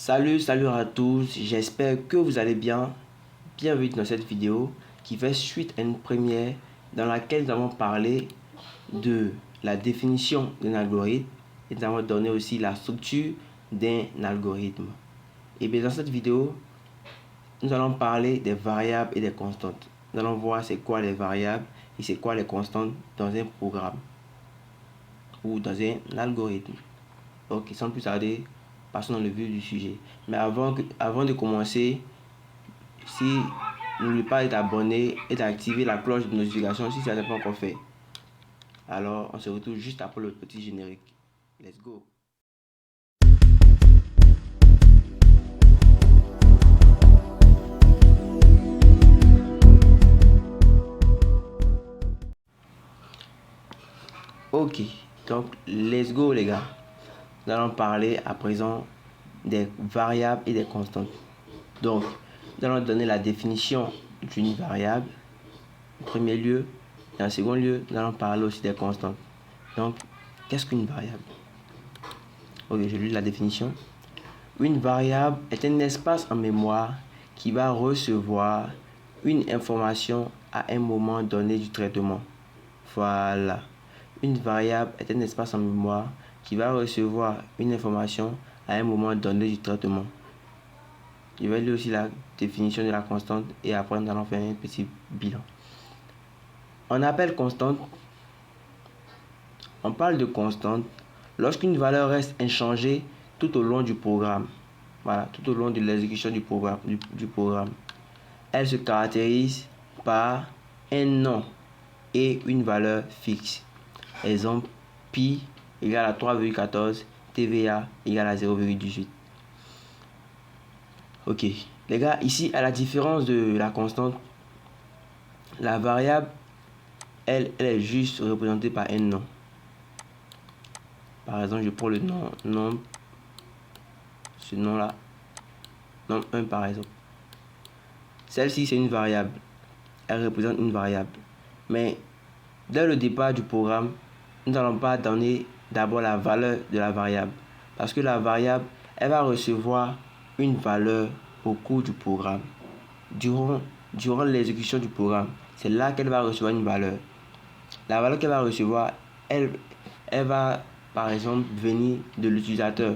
Salut à tous, j'espère que vous allez bien. Bienvenue dans cette vidéo qui fait suite à une première dans laquelle nous avons parlé de la définition d'un algorithme et nous avons donné aussi la structure d'un algorithme. Et bien dans cette vidéo, nous allons parler des variables et des constantes. Nous allons voir c'est quoi les variables et c'est quoi les constantes dans un programme ou dans un algorithme. Ok, sans plus tarder, passons dans le vif du sujet. Mais avant de commencer, si n'oubliez pas d'être abonné et d'activer la cloche de notification si ça n'est pas encore fait. Alors, on se retrouve juste après le petit générique. Let's go. Ok, donc let's go les gars. Nous allons parler à présent des variables et des constantes. Donc, nous allons donner la définition d'une variable en premier lieu. Et en second lieu, nous allons parler aussi des constantes. Donc, qu'est-ce qu'une variable? Ok, je lis la définition. Une variable est un espace en mémoire qui va recevoir une information à un moment donné du traitement. Voilà. Une variable est un espace en mémoire qui va recevoir une information à un moment donné du traitement. Je vais lire aussi la définition de la constante et après nous allons faire un petit bilan. On parle de constante lorsqu'une valeur reste inchangée tout au long du programme. Voilà, tout au long de l'exécution du programme. Elle se caractérise par un nom et une valeur fixe. Exemple, pi égale à 3,14, TVA égale à 0,18. Ok, les gars, ici, à la différence de la constante, la variable, elle est juste représentée par un nom. Par exemple, je prends le nom, ce nom-là, nom 1 par exemple. Celle-ci, c'est une variable. Elle représente une variable. Mais dès le départ du programme, nous n'allons pas donner d'abord la valeur de la variable. Parce que la variable, elle va recevoir une valeur au cours du programme. Durant l'exécution du programme, c'est là qu'elle va recevoir une valeur. La valeur qu'elle va recevoir, elle va par exemple venir de l'utilisateur.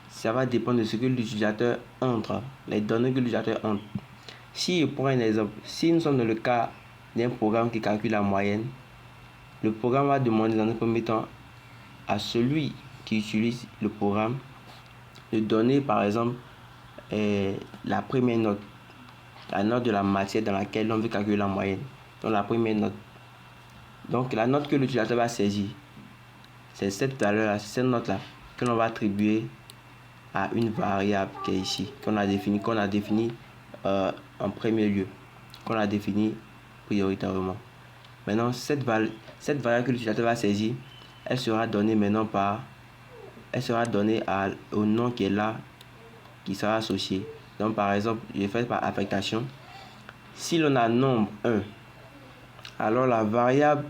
Ça va dépendre de ce que l'utilisateur entre, les données que l'utilisateur entre. Si je prends un exemple, si nous sommes dans le cas d'un programme qui calcule la moyenne, le programme va demander dans un premier temps à celui qui utilise le programme de donner par exemple la première note, la note de la matière dans laquelle on veut calculer la moyenne. Donc la première note. Donc la note que l'utilisateur va saisir, c'est cette valeur-là, cette note-là que l'on va attribuer à une variable qui est ici, qu'on a défini en premier lieu, qu'on a défini prioritairement. Maintenant, cette variable que l'utilisateur va saisir, elle sera donnée maintenant au nom qui est là, qui sera associé. Donc, par exemple, je fais par affectation. Si l'on a nombre 1, alors la variable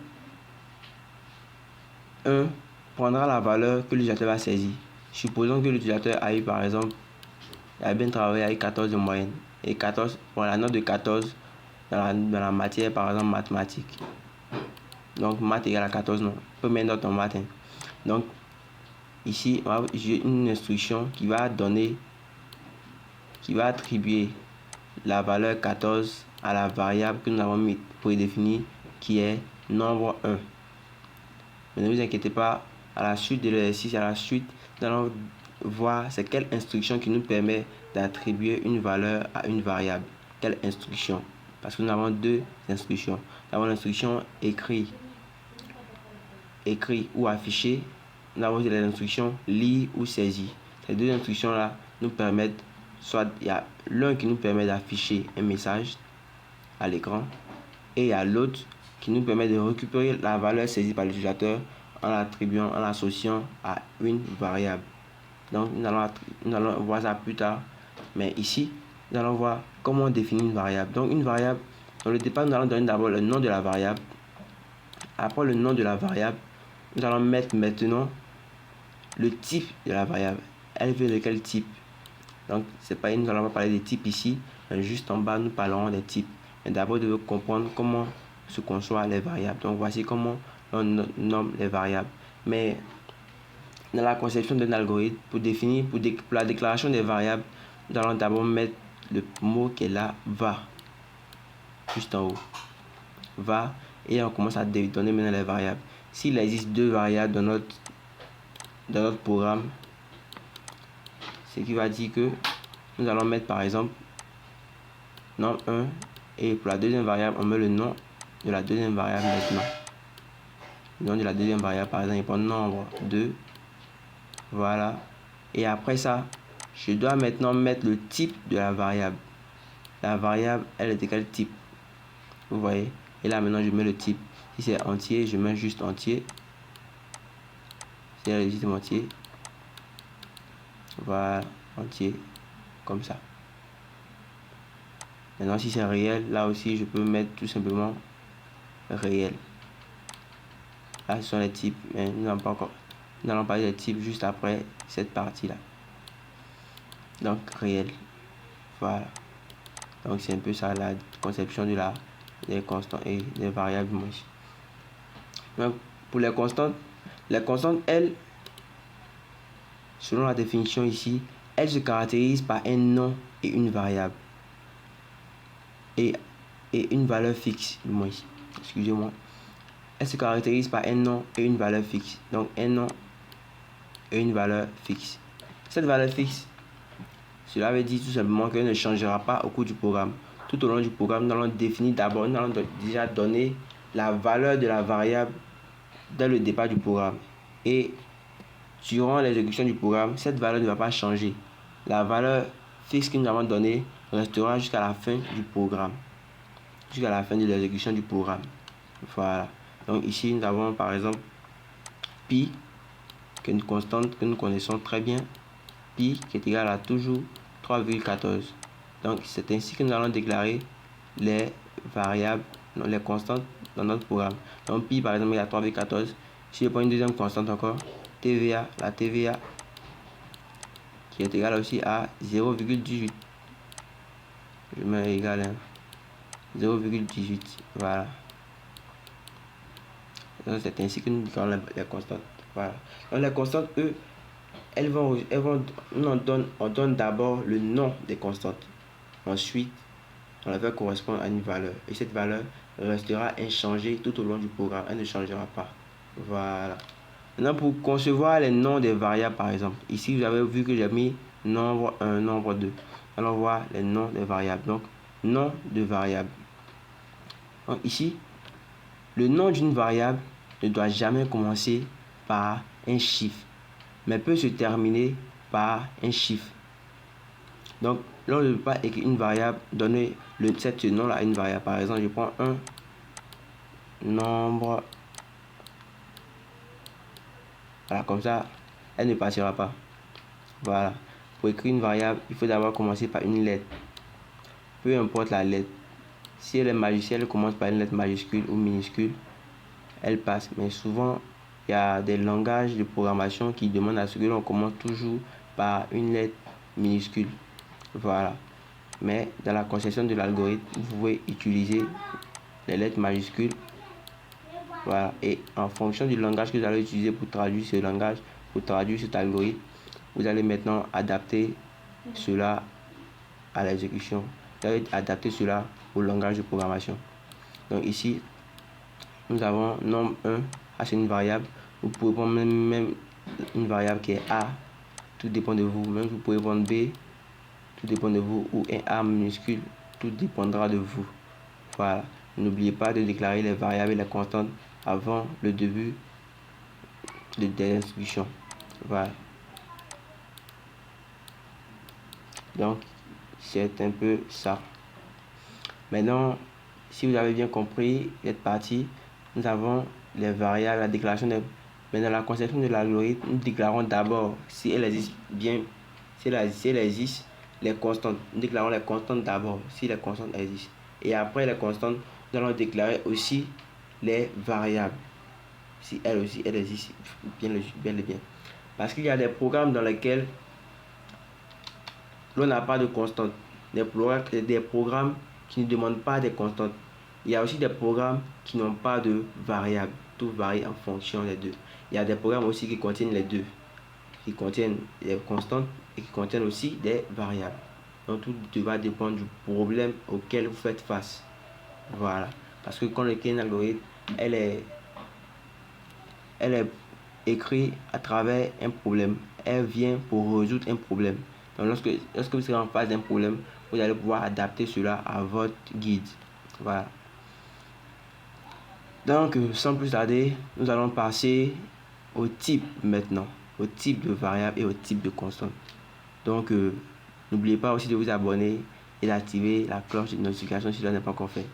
1 prendra la valeur que l'utilisateur va saisir. Supposons que l'utilisateur a eu, par exemple, il a bien travaillé avec 14 de moyenne. Et 14, pour la note de 14 dans la matière, par exemple, mathématiques. Donc, maths égale à 14, non. Première note en maths. Donc, ici, j'ai une instruction qui va attribuer la valeur 14 à la variable que nous avons mis prédéfinie, qui est nombre 1. Mais ne vous inquiétez pas, à la suite de l'exercice, nous allons voir c'est quelle instruction qui nous permet d'attribuer une valeur à une variable. Quelle instruction? Parce que nous avons deux instructions. Nous avons l'instruction écrit ou affiché. Nous avons aussi les instructions lire ou saisir. Ces deux instructions-là nous permettent, soit il y a l'un qui nous permet d'afficher un message à l'écran et il y a l'autre qui nous permet de récupérer la valeur saisie par l'utilisateur en l'associant à une variable. Donc nous allons voir ça plus tard. Mais ici, nous allons voir comment on définit une variable. Donc une variable, dans le départ, nous allons donner d'abord le nom de la variable. Après le nom de la variable, nous allons mettre maintenant le type de la variable. Elle veut de quel type? Donc, c'est pas, nous allons pas parler des types ici, mais juste en bas, nous parlerons des types. Mais d'abord, vous devez comprendre comment se conçoivent les variables. Donc, voici comment on nomme les variables. Mais dans la conception d'un algorithme, pour la déclaration des variables, nous allons d'abord mettre le mot qui est là, va, juste en haut. Va, et on commence à donner maintenant les variables. S'il existe deux variables dans notre programme, ce qui va dire que nous allons mettre par exemple nom 1, et pour la deuxième variable, on met le nom de la deuxième variable maintenant. Le nom de la deuxième variable, par exemple, il prend nombre 2. Voilà. Et après ça, je dois maintenant mettre le type de la variable. La variable, elle est de quel type? Vous voyez? Et là, maintenant, je mets le type. Si c'est entier, je mets juste entier. Si elle est juste entier. Voilà, entier. Comme ça. Maintenant, si c'est réel, là aussi, je peux mettre tout simplement réel. Là, ce sont les types, mais nous n'allons parler des types juste après cette partie-là. Donc, réel. Voilà. Donc, c'est un peu ça la conception des constantes et des variables. Donc, pour les constantes, elles, selon la définition ici, elles se caractérisent par un nom et une variable. Et une valeur fixe, du moins ici. Excusez-moi. Elle se caractérise par un nom et une valeur fixe. Donc, un nom et une valeur fixe. Cette valeur fixe, cela veut dire tout simplement qu'elle ne changera pas au cours du programme. Tout au long du programme, nous allons définir d'abord, nous allons déjà donner la valeur de la variable dès le départ du programme. Et durant l'exécution du programme, cette valeur ne va pas changer. La valeur fixe que nous avons donnée restera jusqu'à la fin du programme. Jusqu'à la fin de l'exécution du programme. Voilà. Donc ici, nous avons par exemple pi, qui est une constante que nous connaissons très bien. Pi qui est égal à toujours 3,14. Donc c'est ainsi que nous allons déclarer les variables, les constantes dans notre programme. Donc pi par exemple est à 3,14. Si je prends une deuxième constante encore, TVA, la TVA qui est égale aussi à 0,18. Je mets égal à 0,18. Voilà. C'est ainsi que nous déclarons les constantes. Voilà. Donc les constantes, eux, on donne d'abord le nom des constantes. Ensuite, on la fait correspondre à une valeur. Et cette valeur restera inchangée tout au long du programme. Elle ne changera pas. Voilà. Maintenant, pour concevoir les noms des variables, par exemple, ici, vous avez vu que j'ai mis nombre 1, nombre 2. Allons voir les noms des variables. Donc, nom de variable. Donc, ici, le nom d'une variable ne doit jamais commencer par un chiffre, mais peut se terminer par un chiffre. Donc, là, on ne peut pas écrire une variable, donner ce nom-là à une variable. Par exemple, je prends un nombre. Voilà, comme ça, elle ne passera pas. Voilà. Pour écrire une variable, il faut d'abord commencer par une lettre. Peu importe la lettre. Si elle est majuscule, elle commence par une lettre majuscule ou minuscule, elle passe. Mais souvent, il y a des langages de programmation qui demandent à ce que l'on commence toujours par une lettre minuscule. Voilà. Mais dans la conception de l'algorithme, vous pouvez utiliser les lettres majuscules. Voilà. Et en fonction du langage que vous allez utiliser pour traduire ce langage, pour traduire cet algorithme, vous allez maintenant adapter cela à l'exécution. Vous allez adapter cela au langage de programmation. Donc ici, nous avons nombre 1, A c'est une variable. Vous pouvez prendre même une variable qui est A, tout dépend de vous. Même vous pouvez prendre B, tout dépend de vous, ou un A minuscule, tout dépendra de vous. Voilà. N'oubliez pas de déclarer les variables et les constantes avant le début des instructions. Voilà. Donc, c'est un peu ça. Maintenant, si vous avez bien compris cette partie, nous avons les variables, la déclaration des... Mais dans la conception de l'algorithme, nous déclarons d'abord si elle existe bien, si elle existe, les constantes. Nous déclarons les constantes d'abord, si les constantes existent. Et après les constantes, nous allons déclarer aussi les variables, si elles aussi elles existent bien et bien. Parce qu'il y a des programmes dans lesquels l'on n'a pas de constante. Des programmes qui ne demandent pas des constantes. Il y a aussi des programmes qui n'ont pas de variables. Tout varie en fonction des deux. Il y a des programmes aussi qui contiennent les deux, qui contiennent des constantes et qui contiennent aussi des variables. Donc tout va dépendre du problème auquel vous faites face. Voilà. Parce que quand une algorithme, elle est écrite à travers un problème. Elle vient pour résoudre un problème. Donc lorsque vous serez en face d'un problème, vous allez pouvoir adapter cela à votre guide. Voilà. Donc sans plus tarder, nous allons passer au type maintenant, au type de variable et au type de constante. Donc n'oubliez pas aussi de vous abonner et d'activer la cloche de notification si cela n'est pas encore fait.